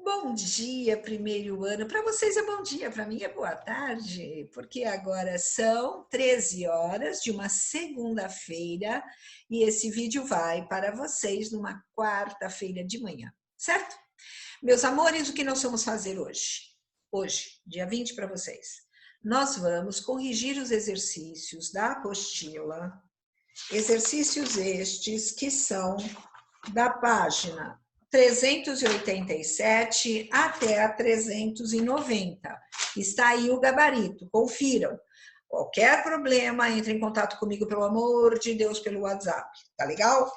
Bom dia, primeiro ano. Para vocês é bom dia, para mim é boa tarde, porque agora são 13 horas de uma segunda-feira e esse vídeo vai para vocês numa quarta-feira de manhã, certo? Meus amores, o que nós vamos fazer hoje? Hoje, dia 20 para vocês. Nós vamos corrigir os exercícios da apostila, exercícios estes que são da página 387 até a 390. Está aí o gabarito, confiram. Qualquer problema, entre em contato comigo, pelo amor de Deus, pelo WhatsApp, tá legal?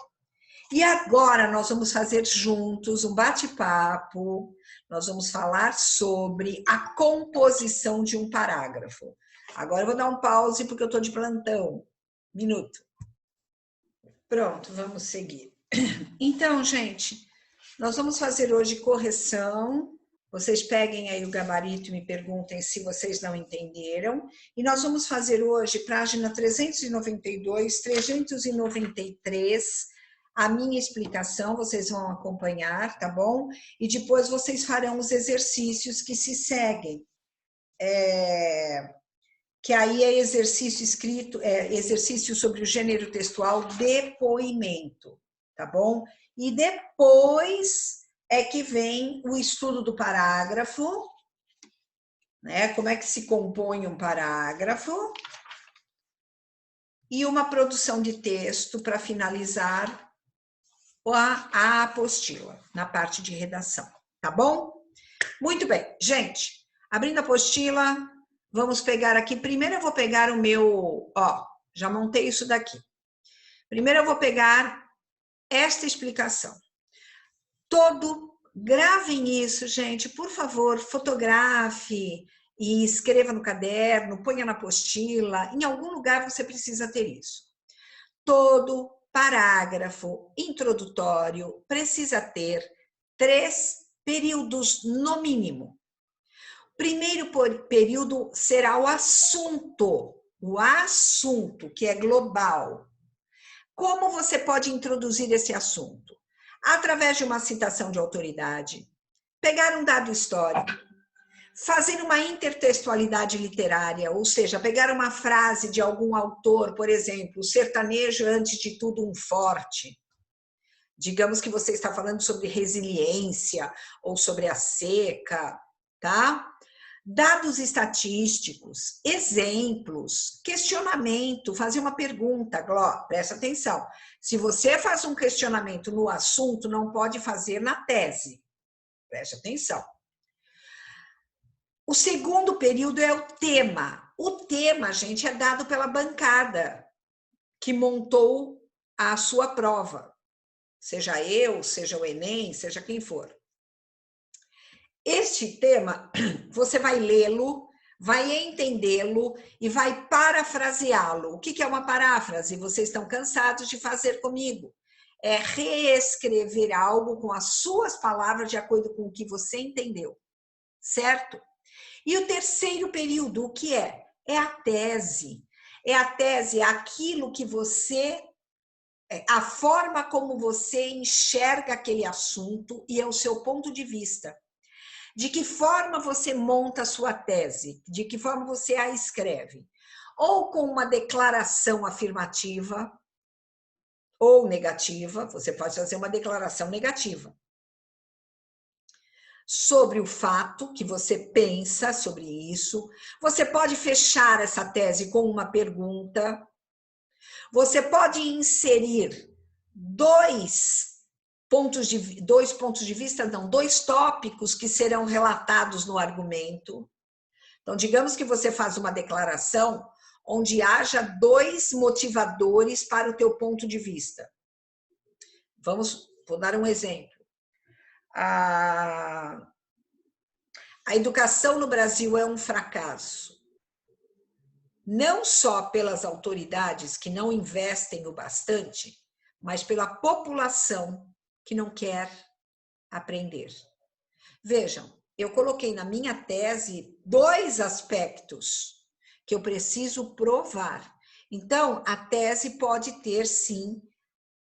E agora nós vamos fazer juntos um bate-papo, nós vamos falar sobre a composição de um parágrafo. Agora eu vou dar um pause porque eu estou de plantão. Minuto. Pronto, vamos seguir. Então, gente, nós vamos fazer hoje correção. Vocês peguem aí o gabarito e me perguntem se vocês não entenderam. E nós vamos fazer hoje, página 392, 393, a minha explicação, vocês vão acompanhar, tá bom? E depois vocês farão os exercícios que se seguem. Que aí é exercício escrito, exercício sobre o gênero textual, depoimento, tá bom? E depois é que vem o estudo do parágrafo, né? Como é que se compõe um parágrafo, e uma produção de texto para finalizar a apostila, na parte de redação, tá bom? Muito bem, gente, abrindo a apostila, vamos pegar aqui, primeiro eu vou pegar o meu, já montei isso daqui. Primeiro eu vou pegar esta explicação. Gravem isso, gente, por favor, fotografe e escreva no caderno, ponha na apostila, em algum lugar você precisa ter isso. Todo parágrafo introdutório precisa ter 3 períodos no mínimo. Primeiro período será o assunto, que é global. Como você pode introduzir esse assunto? Através de uma citação de autoridade, pegar um dado histórico, fazer uma intertextualidade literária, ou seja, pegar uma frase de algum autor, por exemplo, o sertanejo é, antes de tudo, um forte. Digamos que você está falando sobre resiliência ou sobre a seca, tá? Dados estatísticos, exemplos, questionamento, fazer uma pergunta, Gló, presta atenção. Se você faz um questionamento no assunto, não pode fazer na tese. Preste atenção. O segundo período é o tema. O tema, gente, é dado pela bancada que montou a sua prova. Seja eu, seja o Enem, seja quem for. Este tema, você vai lê-lo, vai entendê-lo e vai parafraseá-lo. O que é uma paráfrase? Vocês estão cansados de fazer comigo. É reescrever algo com as suas palavras de acordo com o que você entendeu, certo? E o terceiro período, o que é? É a tese. É a tese, é aquilo que você... a forma como você enxerga aquele assunto e é o seu ponto de vista. De que forma você monta a sua tese? De que forma você a escreve? Ou com uma declaração afirmativa ou negativa, você pode fazer uma declaração negativa sobre o fato que você pensa sobre isso. Você pode fechar essa tese com uma pergunta. Você pode inserir dois pontos de vista, não, 2 tópicos que serão relatados no argumento. Então, digamos que você faz uma declaração onde haja 2 motivadores para o teu ponto de vista. Vou dar um exemplo. A educação no Brasil é um fracasso. Não só pelas autoridades que não investem o bastante, mas pela população que não quer aprender. Vejam, eu coloquei na minha tese 2 aspectos que eu preciso provar. Então, a tese pode ter, sim,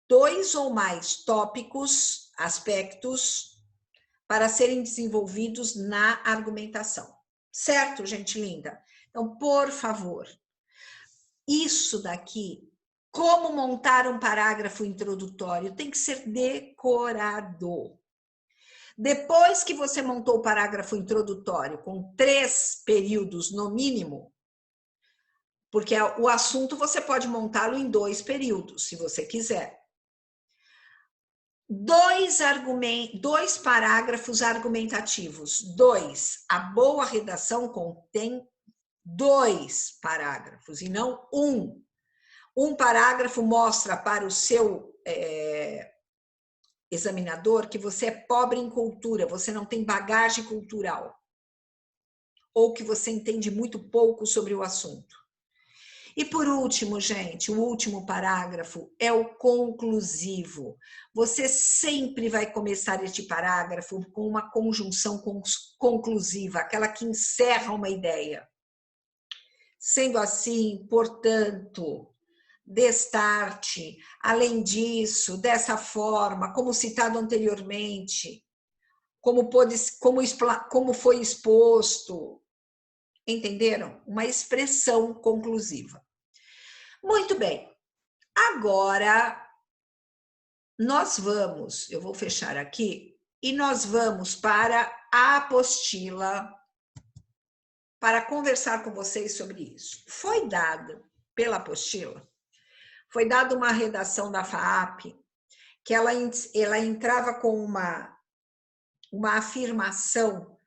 2 ou mais tópicos, aspectos para serem desenvolvidos na argumentação. Certo, gente linda? Então, por favor, isso daqui, como montar um parágrafo introdutório, tem que ser decorado. Depois que você montou o parágrafo introdutório com 3 períodos no mínimo, porque o assunto você pode montá-lo em 2 períodos, se você quiser. 2 parágrafos argumentativos. 2. A boa redação contém 2 parágrafos e não 1. Um parágrafo mostra para o seu examinador que você é pobre em cultura, você não tem bagagem cultural, ou que você entende muito pouco sobre o assunto. E por último, gente, o último parágrafo é o conclusivo. Você sempre vai começar este parágrafo com uma conjunção conclusiva, aquela que encerra uma ideia. Sendo assim, portanto, destarte, além disso, dessa forma, como citado anteriormente, como foi exposto, entenderam? Uma expressão conclusiva. Muito bem, agora eu vou fechar aqui, e nós vamos para a apostila para conversar com vocês sobre isso. Foi dado pela apostila, foi dada uma redação da FAAP, que ela entrava com uma afirmação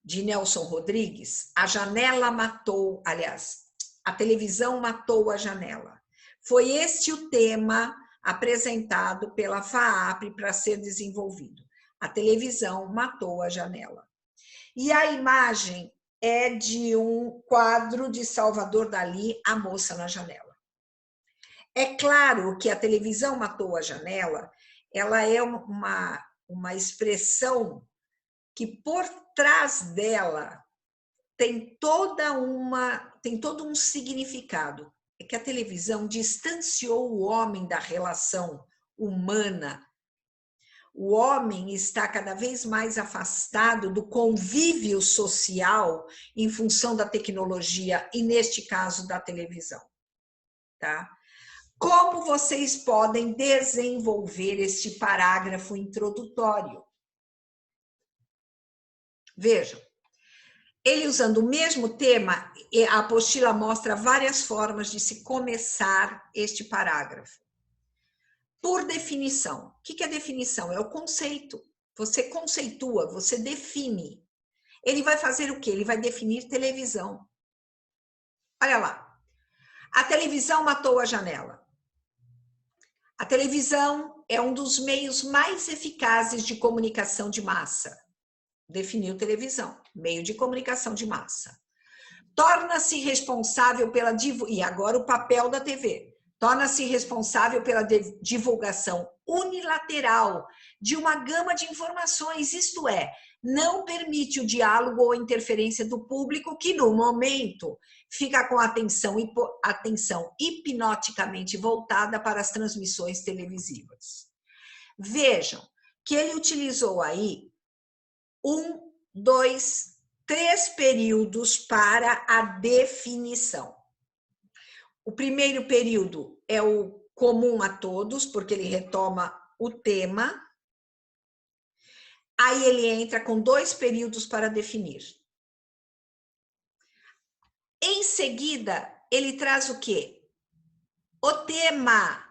de Nelson Rodrigues: a janela matou, aliás, a televisão matou a janela. Foi este o tema apresentado pela FAAP para ser desenvolvido. A televisão matou a janela. E a imagem é de um quadro de Salvador Dalí, A Moça na Janela. É claro que a televisão matou a janela, ela é uma expressão que por trás dela tem todo um significado. É que a televisão distanciou o homem da relação humana. O homem está cada vez mais afastado do convívio social em função da tecnologia e, neste caso, da televisão. Tá? Como vocês podem desenvolver este parágrafo introdutório? Vejam, ele usando o mesmo tema, a apostila mostra várias formas de se começar este parágrafo. Por definição. O que é definição? É o conceito. Você conceitua, você define. Ele vai fazer o quê? Ele vai definir televisão. Olha lá. A televisão matou a janela. A televisão é um dos meios mais eficazes de comunicação de massa. Definiu televisão, meio de comunicação de massa. Torna-se responsável pela e agora o papel da TV. Torna-se responsável pela divulgação unilateral de uma gama de informações, isto é, não permite o diálogo ou interferência do público que, no momento, fica com a atenção hipnoticamente voltada para as transmissões televisivas. Vejam que ele utilizou aí 1, 2, 3 períodos para a definição. O primeiro período é o comum a todos, porque ele retoma o tema. Aí ele entra com 2 períodos para definir. Em seguida, ele traz o quê? O tema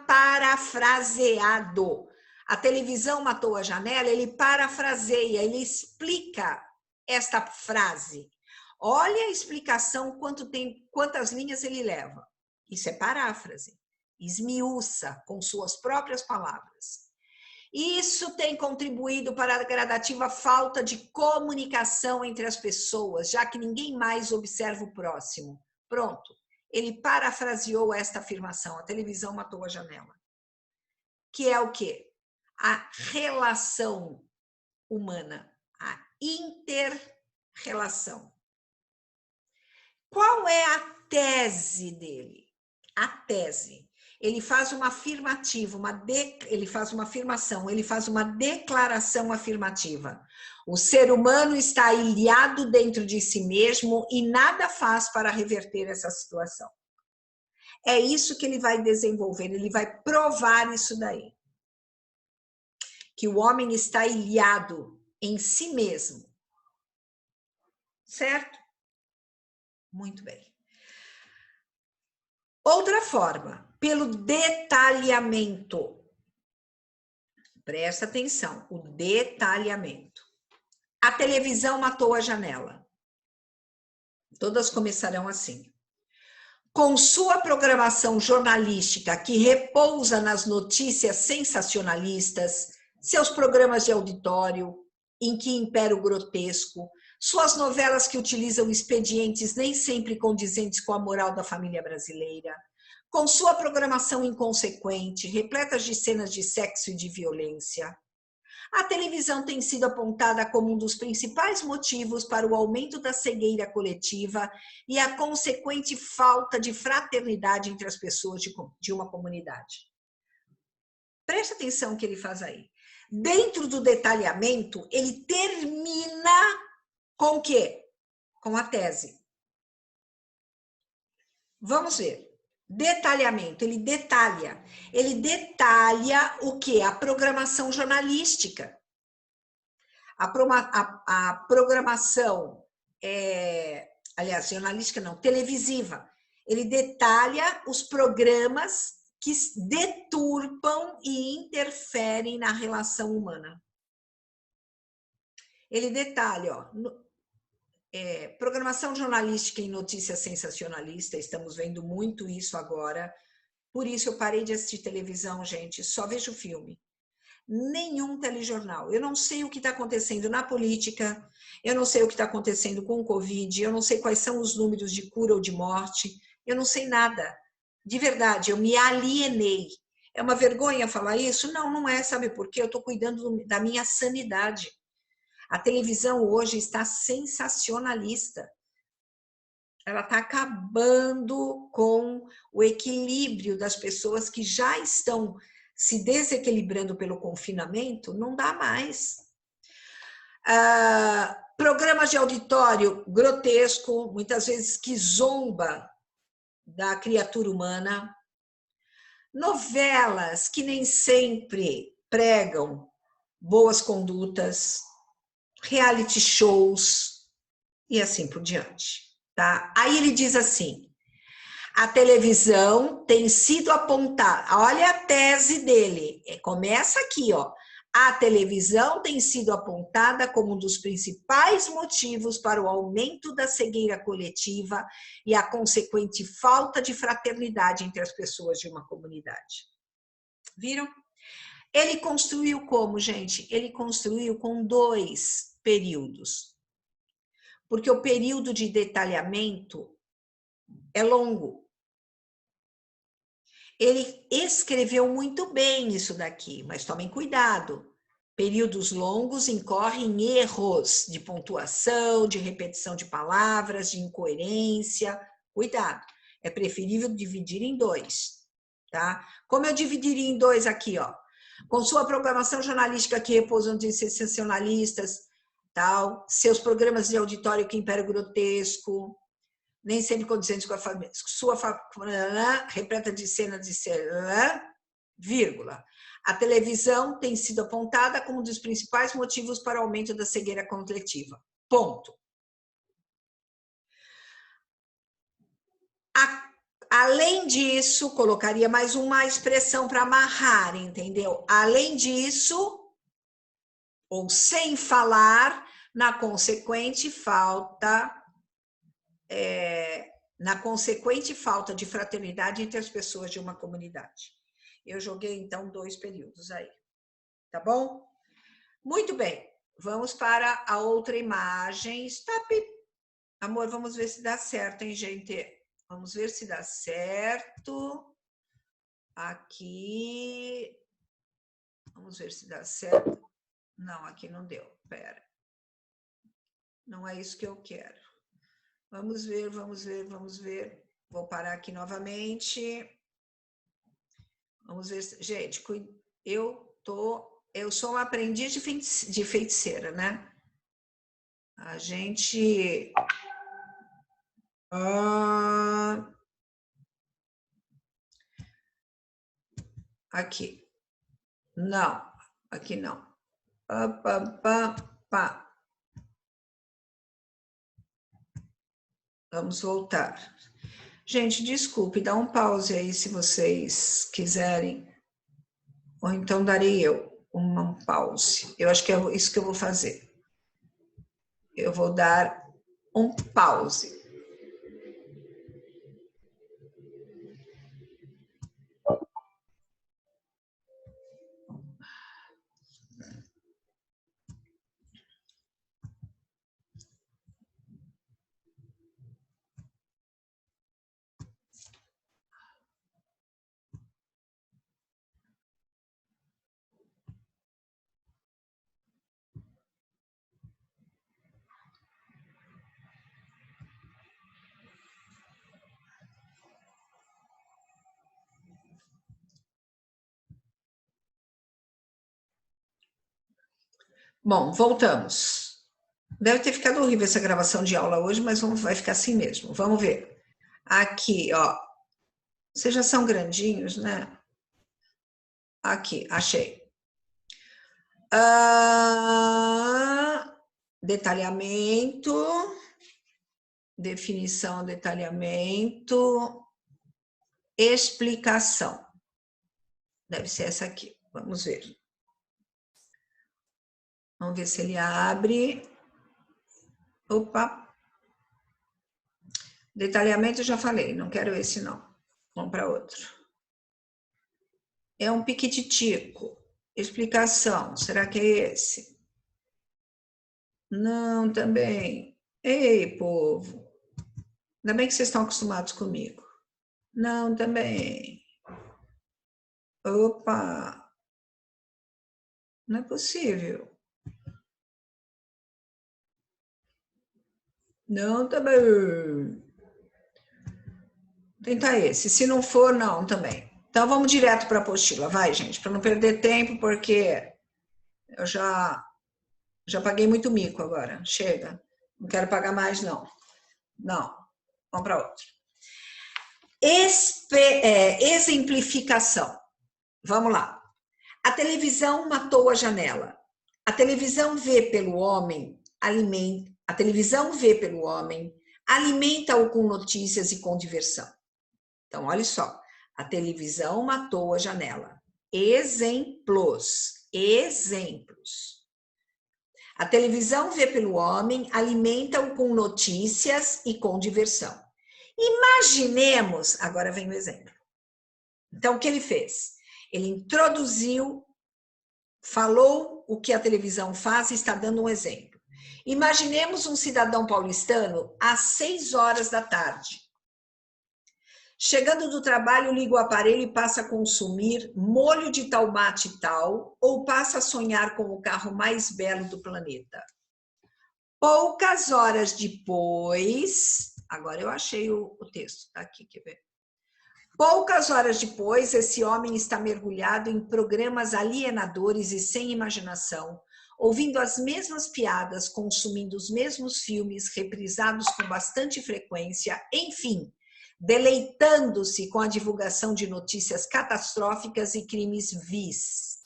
parafraseado. A televisão matou a janela, ele parafraseia, ele explica esta frase. Olha a explicação, quantas linhas ele leva. Isso é paráfrase. Esmiuça com suas próprias palavras. Isso tem contribuído para a gradativa falta de comunicação entre as pessoas, já que ninguém mais observa o próximo. Pronto. Ele parafraseou esta afirmação. A televisão matou a janela. Que é o quê? A relação humana, a inter-relação. Qual é a tese dele? A tese. ele faz uma afirmativa, ele faz uma afirmação, ele faz uma declaração afirmativa. O ser humano está ilhado dentro de si mesmo e nada faz para reverter essa situação. É isso que ele vai desenvolver, ele vai provar isso daí. Que o homem está ilhado em si mesmo. Certo? Muito bem. Outra forma, pelo detalhamento. Presta atenção, o detalhamento. A televisão matou a janela. Todas começarão assim. Com sua programação jornalística que repousa nas notícias sensacionalistas, seus programas de auditório, em que impera o grotesco, suas novelas que utilizam expedientes nem sempre condizentes com a moral da família brasileira, com sua programação inconsequente, repleta de cenas de sexo e de violência, a televisão tem sido apontada como um dos principais motivos para o aumento da cegueira coletiva e a consequente falta de fraternidade entre as pessoas de uma comunidade. Preste atenção no que ele faz aí. Dentro do detalhamento, ele termina com o quê? Com a tese. Vamos ver. Detalhamento, ele detalha. Ele detalha o quê? A programação jornalística. A programação, aliás, jornalística não, televisiva. Ele detalha os programas que deturpam e interferem na relação humana. Ele detalha, ó, programação jornalística em notícia sensacionalista, estamos vendo muito isso agora, por isso eu parei de assistir televisão, gente, só vejo filme. Nenhum telejornal. Eu não sei o que está acontecendo na política, eu não sei o que está acontecendo com o Covid, eu não sei quais são os números de cura ou de morte, eu não sei nada. De verdade, eu me alienei. É uma vergonha falar isso? Não, não é, sabe por quê? Eu estou cuidando da minha sanidade. A televisão hoje está sensacionalista. Ela está acabando com o equilíbrio das pessoas que já estão se desequilibrando pelo confinamento, não dá mais. Programas de auditório grotesco, muitas vezes que zomba da criatura humana. Novelas que nem sempre pregam boas condutas, reality shows e assim por diante. Tá? Aí ele diz assim, a televisão tem sido apontada, olha a tese dele, começa aqui, ó. A televisão tem sido apontada como um dos principais motivos para o aumento da cegueira coletiva e a consequente falta de fraternidade entre as pessoas de uma comunidade. Viram? Ele construiu como, gente? Ele construiu com 2 períodos. Porque o período de detalhamento é longo. Ele escreveu muito bem isso daqui, mas tomem cuidado. Períodos longos incorrem erros de pontuação, de repetição de palavras, de incoerência. Cuidado. É preferível dividir em 2, tá? Como eu dividiria em 2 aqui, ó. Com sua programação jornalística que repousam de sensacionalistas, tal, seus programas de auditório que impera o grotesco, nem sempre condizentes com a família, sua repleta de cenas de vírgula. A televisão tem sido apontada como um dos principais motivos para o aumento da cegueira coletiva. Ponto. Além disso, colocaria mais uma expressão para amarrar, entendeu? Além disso, ou sem falar, na consequente falta de fraternidade entre as pessoas de uma comunidade. Eu joguei, então, 2 períodos aí. Tá bom? Muito bem. Vamos para a outra imagem. Stop. Amor, vamos ver se dá certo, hein, gente? Vamos ver se dá certo. Aqui. Vamos ver se dá certo. Não, aqui não deu. Pera. Não é isso que eu quero. Vamos ver, vamos ver, vamos ver. Vou parar aqui novamente. Vamos ver, gente, eu sou uma aprendiz de feiticeira, né? A gente... aqui. Não, aqui não. Pá. Vamos voltar. Gente, desculpe, dá um pause aí se vocês quiserem. Ou então darei eu um pause. Eu acho que é isso que eu vou fazer. Eu vou dar um pause. Bom, voltamos. Deve ter ficado horrível essa gravação de aula hoje, mas vai ficar assim mesmo. Vamos ver. Aqui, ó. Vocês já são grandinhos, né? Aqui, achei. Detalhamento. Definição, detalhamento. Explicação. Deve ser essa aqui. Vamos ver. Vamos ver se ele abre. Opa. Detalhamento eu já falei, não quero esse não. Vamos para outro. É um piquititico. Explicação, será que é esse? Não, também. Ei, povo. Ainda bem que vocês estão acostumados comigo. Não, também. Opa. Não é possível. Não, também. Tentar esse. Se não for, não, também. Então, vamos direto para a apostila. Vai, gente, para não perder tempo, porque eu já paguei muito mico agora. Chega. Não quero pagar mais, não. Não. Vamos para outro. Exemplificação. Vamos lá. A televisão matou a janela. A televisão vê pelo homem, alimenta-o com notícias e com diversão. Então, olha só. A televisão matou a janela. Exemplos. A televisão vê pelo homem, alimenta-o com notícias e com diversão. Imaginemos, agora vem o exemplo. Então, o que ele fez? Ele introduziu, falou o que a televisão faz e está dando um exemplo. Imaginemos um cidadão paulistano às 6 horas da tarde. Chegando do trabalho, liga o aparelho e passa a consumir molho de tomate tal, ou passa a sonhar com o carro mais belo do planeta. Poucas horas depois, agora eu achei o texto, tá aqui, quer ver? Poucas horas depois, esse homem está mergulhado em programas alienadores e sem imaginação, ouvindo as mesmas piadas, consumindo os mesmos filmes, reprisados com bastante frequência, enfim, deleitando-se com a divulgação de notícias catastróficas e crimes vis.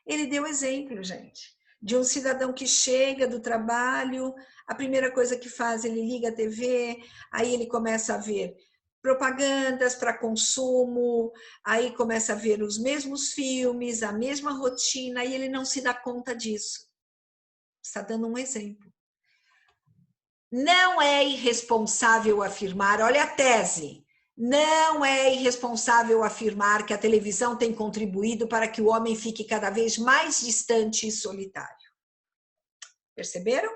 Ele deu exemplo, gente, de um cidadão que chega do trabalho, a primeira coisa que faz, ele liga a TV, aí ele começa a ver propagandas para consumo, aí começa a ver os mesmos filmes, a mesma rotina, e ele não se dá conta disso. Está dando um exemplo. Não é irresponsável afirmar, olha a tese, não é irresponsável afirmar que a televisão tem contribuído para que o homem fique cada vez mais distante e solitário. Perceberam?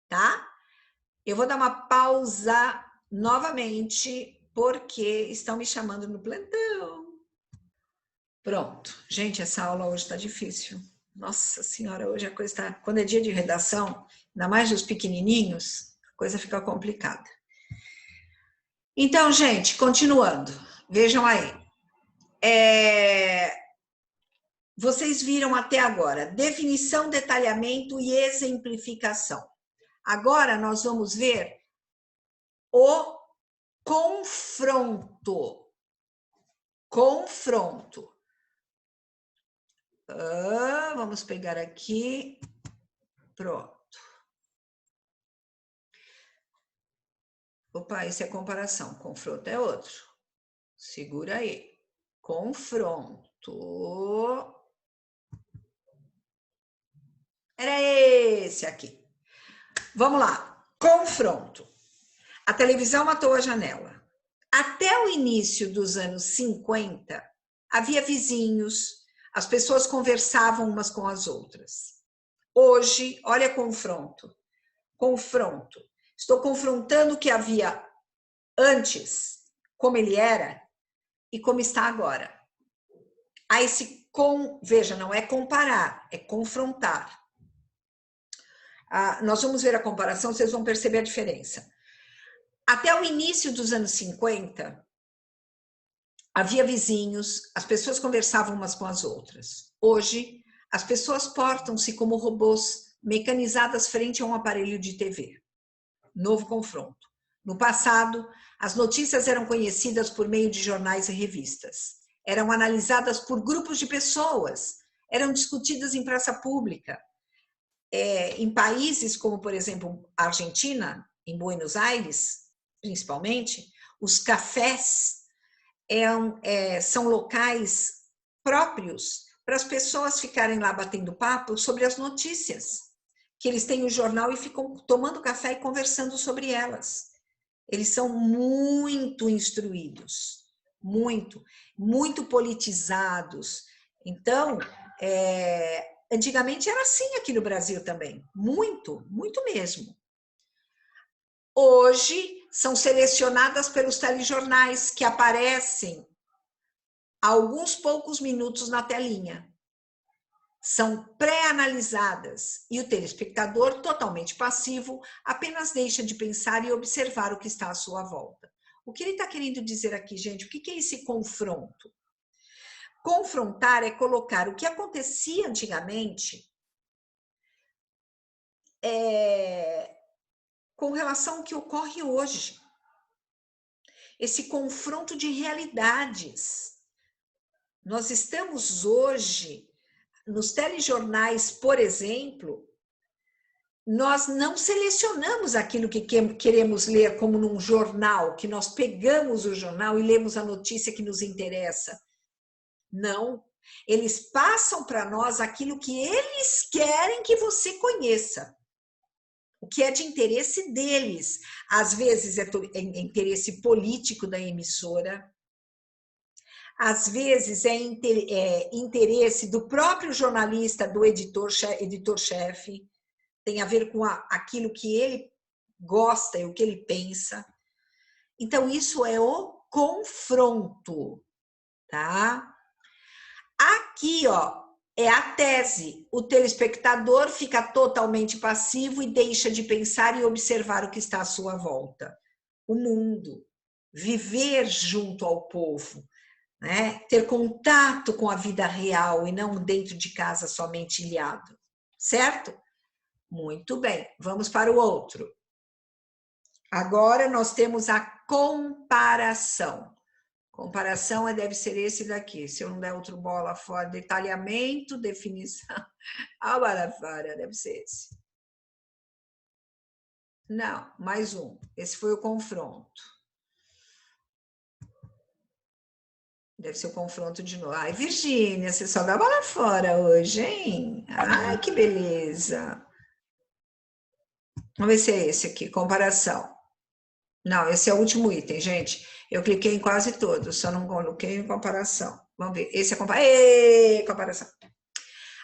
Tá? Eu vou dar uma pausa novamente, porque estão me chamando no plantão. Pronto. Gente, essa aula hoje está difícil. Nossa Senhora, hoje a coisa está... Quando é dia de redação, ainda mais dos pequenininhos, a coisa fica complicada. Então, gente, continuando. Vejam aí. Vocês viram até agora definição, detalhamento e exemplificação. Agora nós vamos ver o confronto. Confronto. Vamos pegar aqui. Pronto. Opa, isso é comparação. Confronto é outro. Segura aí. Confronto. Era esse aqui. Vamos lá. Confronto. A televisão matou a janela. Até o início dos anos 50, havia vizinhos, as pessoas conversavam umas com as outras. Hoje, olha confronto. Confronto. Estou confrontando o que havia antes, como ele era e como está agora. Aí veja, não é comparar, é confrontar. Nós vamos ver a comparação, vocês vão perceber a diferença. Até o início dos anos 50, havia vizinhos, as pessoas conversavam umas com as outras. Hoje, as pessoas portam-se como robôs mecanizadas frente a um aparelho de TV. Novo confronto. No passado, as notícias eram conhecidas por meio de jornais e revistas. Eram analisadas por grupos de pessoas, eram discutidas em praça pública. Em países como, por exemplo, a Argentina, em Buenos Aires, principalmente, os cafés são locais próprios para as pessoas ficarem lá batendo papo sobre as notícias, que eles têm o jornal e ficam tomando café e conversando sobre elas. Eles são muito instruídos, muito politizados. Então, antigamente era assim aqui no Brasil também, muito mesmo. Hoje, são selecionadas pelos telejornais que aparecem há alguns poucos minutos na telinha. São pré-analisadas e o telespectador, totalmente passivo, apenas deixa de pensar e observar o que está à sua volta. O que ele está querendo dizer aqui, gente? O que é esse confronto? Confrontar é colocar o que acontecia antigamente com relação ao que ocorre hoje. Esse confronto de realidades. Nós estamos hoje, nos telejornais, por exemplo, nós não selecionamos aquilo que queremos ler como num jornal, que nós pegamos o jornal e lemos a notícia que nos interessa. Não. Eles passam para nós aquilo que eles querem que você conheça. O que é de interesse deles. Às vezes é interesse político da emissora, às vezes é interesse do próprio jornalista, do editor-chefe, tem a ver com aquilo que ele gosta e o que ele pensa. Então, isso é o confronto, tá? Aqui, ó, é a tese. O telespectador fica totalmente passivo e deixa de pensar e observar o que está à sua volta. O mundo. Viver junto ao povo. Né? Ter contato com a vida real e não dentro de casa somente ilhado. Certo? Muito bem. Vamos para o outro. Agora nós temos a comparação. Comparação deve ser esse daqui. Se eu não der outro bola fora, detalhamento, definição. Ah, maravilha, deve ser esse. Não, mais um. Esse foi o confronto. Deve ser o confronto de novo. Ai, Virgínia, você só dá bola fora hoje, hein? Ai, que beleza. Vamos ver se é esse aqui, comparação. Não, esse é o último item, gente. Eu cliquei em quase todos, só não coloquei em comparação. Vamos ver, esse é comparação.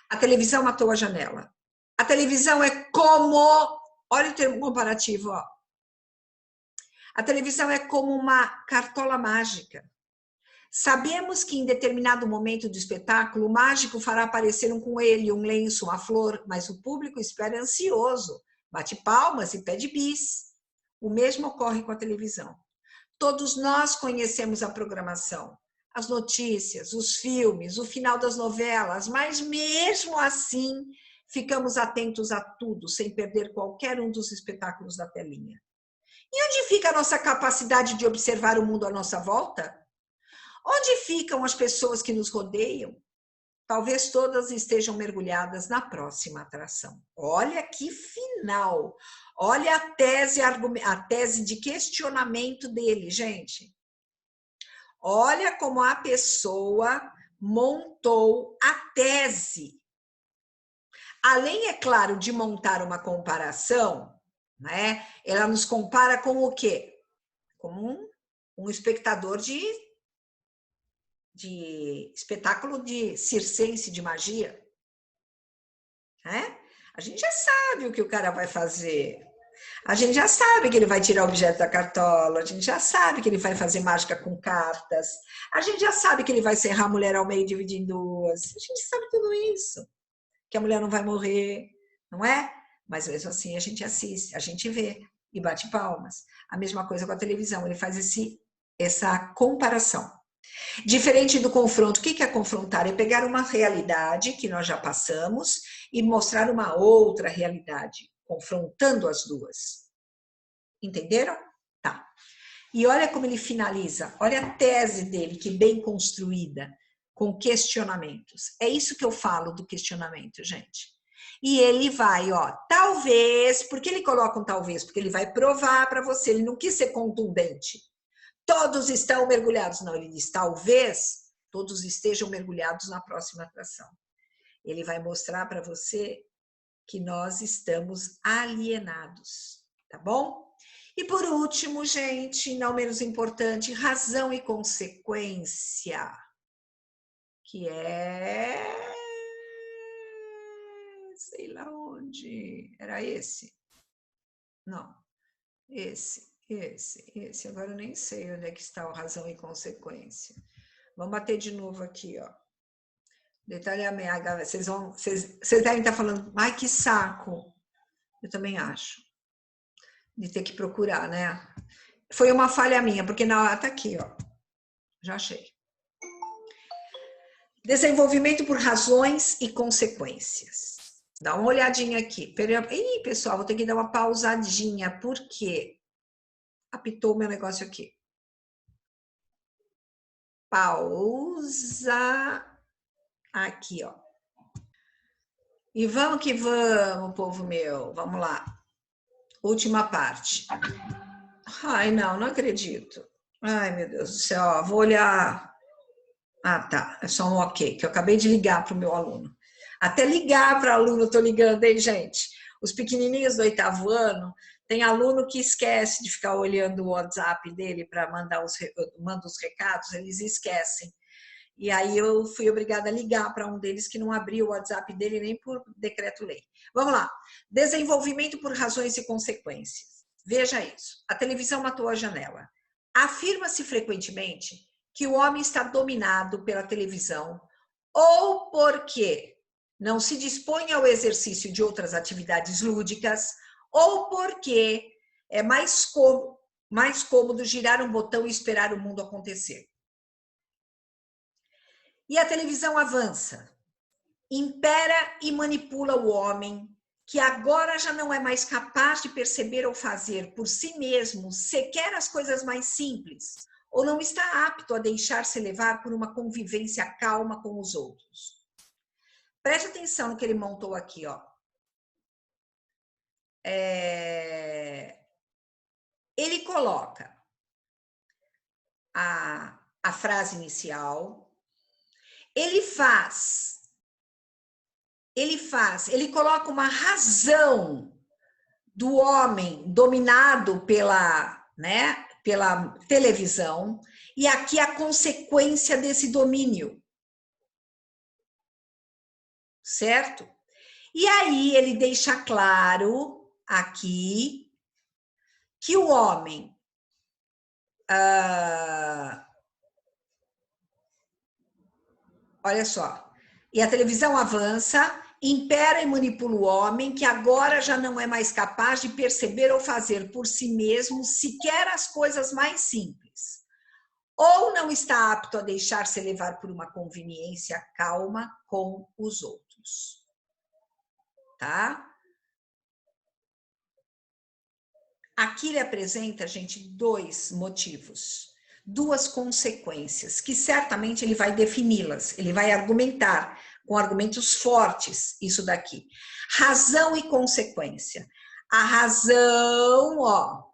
A televisão matou a janela. A televisão é como... Olha o termo comparativo, ó. A televisão é como uma cartola mágica. Sabemos que em determinado momento do espetáculo, o mágico fará aparecer um coelho, um lenço, uma flor, mas o público espera ansioso, bate palmas e pede bis. O mesmo ocorre com a televisão. Todos nós conhecemos a programação. as notícias, os filmes, o final das novelas, mas mesmo assim ficamos atentos a tudo, sem perder qualquer um dos espetáculos da telinha. E onde fica a nossa capacidade de observar o mundo à nossa volta? Onde ficam as pessoas que nos rodeiam? Talvez todas estejam mergulhadas na próxima atração. Olha que final! Olha a tese de questionamento dele, gente. Olha como a pessoa montou a tese. Além, é claro, de montar uma comparação, né? Ela nos compara com o quê? Com um espectador de espetáculo de circense, de magia. Né? A gente já sabe o que o cara vai fazer. A gente já sabe que ele vai tirar o objeto da cartola, a gente já sabe que ele vai fazer mágica com cartas, a gente já sabe que ele vai serrar a mulher ao meio e dividir em duas. A gente sabe tudo isso. Que a mulher não vai morrer, não é? Mas mesmo assim a gente assiste, a gente vê e bate palmas. A mesma coisa com a televisão, ele faz essa comparação. Diferente do confronto, o que é confrontar? É pegar uma realidade que nós já passamos e mostrar uma outra realidade, confrontando as duas. Entenderam? Tá. E olha como ele finaliza, olha a tese dele, que bem construída, com questionamentos. É isso que eu falo do questionamento, gente. E ele vai, ó, talvez, por que ele coloca um talvez? Porque ele vai provar para você, ele não quis ser contundente. Todos estão mergulhados. Não, ele diz, talvez todos estejam mergulhados na próxima atração. Ele vai mostrar para você que nós estamos alienados, tá bom? E por último, gente, não menos importante, razão e consequência, que é... sei lá onde... Era esse? Não, esse. Agora eu nem sei onde é que está o razão e consequência. Vamos bater de novo aqui, ó. Detalhamento. Vocês devem estar falando, ai, que saco. Eu também acho. De ter que procurar, né? Foi uma falha minha, porque tá aqui, ó. Já achei. Desenvolvimento por razões e consequências. Dá uma olhadinha aqui. Ih, pessoal, vou ter que dar uma pausadinha, porque apitou o meu negócio aqui. Pausa. Aqui, ó. E vamos que vamos, povo meu. Vamos lá. Última parte. Ai, não acredito. Ai, meu Deus do céu. Ó, vou olhar. Ah, tá. É só um ok, que eu acabei de ligar para o meu aluno. Até ligar para aluno eu tô ligando, hein, gente? Os pequenininhos do 8º ano, tem aluno que esquece de ficar olhando o WhatsApp dele para manda os recados, eles esquecem. E aí eu fui obrigada a ligar para um deles que não abria o WhatsApp dele nem por decreto-lei. Vamos lá. Desenvolvimento por razões e consequências. Veja isso. A televisão matou a janela. Afirma-se frequentemente que o homem está dominado pela televisão ou porque não se dispõe ao exercício de outras atividades lúdicas ou porque é mais cômodo girar um botão e esperar o mundo acontecer. E a televisão avança, impera e manipula o homem, que agora já não é mais capaz de perceber ou fazer por si mesmo sequer as coisas mais simples, ou não está apto a deixar-se levar por uma convivência calma com os outros. Preste atenção no que ele montou aqui, ó. Ele coloca a frase inicial, ele coloca uma razão do homem dominado pela televisão, e aqui a consequência desse domínio. Certo? E aí ele deixa claro aqui que o homem olha só, e a televisão avança, impera e manipula o homem, que agora já não é mais capaz de perceber ou fazer por si mesmo sequer as coisas mais simples, ou não está apto a deixar-se levar por uma conveniência calma com os outros. Tá? Aqui ele apresenta, gente, dois motivos, duas consequências, que certamente ele vai defini-las, ele vai argumentar com argumentos fortes isso daqui. Razão e consequência. A razão, ó,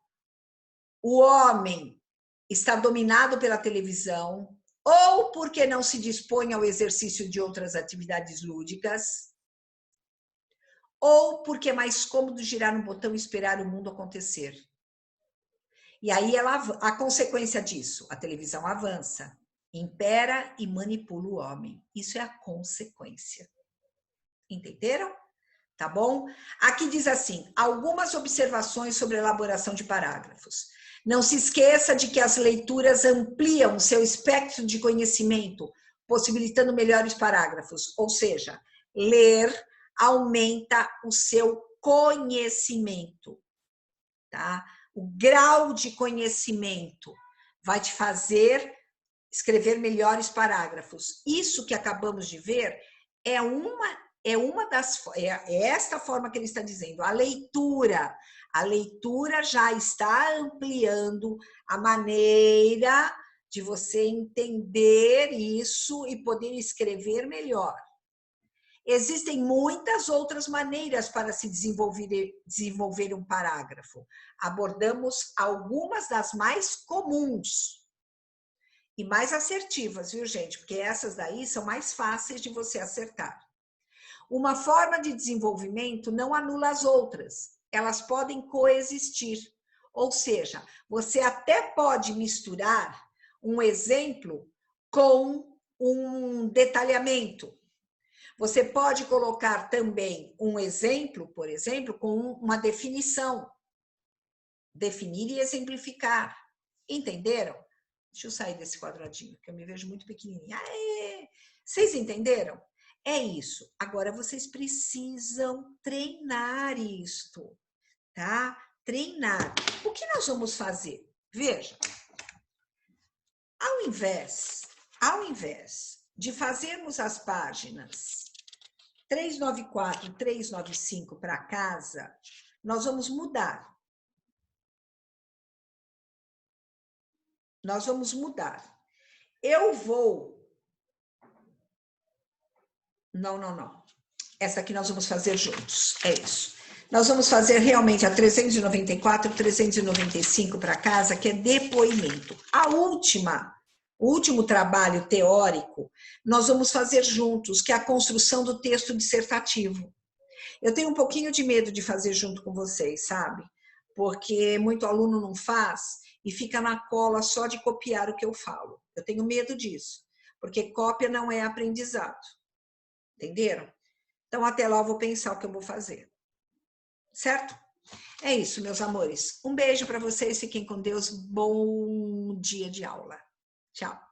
o homem está dominado pela televisão, ou porque não se dispõe ao exercício de outras atividades lúdicas, ou porque é mais cômodo girar um botão e esperar o mundo acontecer. E aí a consequência disso, a televisão avança, impera e manipula o homem. Isso é a consequência. Entenderam? Tá bom? Aqui diz assim, algumas observações sobre a elaboração de parágrafos. Não se esqueça de que as leituras ampliam o seu espectro de conhecimento, possibilitando melhores parágrafos. Ou seja, ler aumenta o seu conhecimento, tá? O grau de conhecimento vai te fazer escrever melhores parágrafos. Isso que acabamos de ver é esta forma que ele está dizendo. A leitura já está ampliando a maneira de você entender isso e poder escrever melhor. Existem muitas outras maneiras para se desenvolver um parágrafo. Abordamos algumas das mais comuns e mais assertivas, viu, gente? Porque essas daí são mais fáceis de você acertar. Uma forma de desenvolvimento não anula as outras. Elas podem coexistir. Ou seja, você até pode misturar um exemplo com um detalhamento. Você pode colocar também um exemplo, por exemplo, com uma definição. Definir e exemplificar. Entenderam? Deixa eu sair desse quadradinho, que eu me vejo muito pequenininha. Aê! Vocês entenderam? É isso. Agora, vocês precisam treinar isto, tá? Treinar. O que nós vamos fazer? Veja. Ao invés de fazermos as páginas 394, 395 para casa, nós vamos mudar. Nós vamos mudar. Eu vou... Não. Essa aqui nós vamos fazer juntos. É isso. Nós vamos fazer realmente a 394, 395 para casa, que é depoimento. O último trabalho teórico, nós vamos fazer juntos, que é a construção do texto dissertativo. Eu tenho um pouquinho de medo de fazer junto com vocês, sabe? Porque muito aluno não faz e fica na cola só de copiar o que eu falo. Eu tenho medo disso, porque cópia não é aprendizado. Entenderam? Então, até lá eu vou pensar o que eu vou fazer. Certo? É isso, meus amores. Um beijo para vocês, fiquem com Deus. Bom dia de aula. Tchau.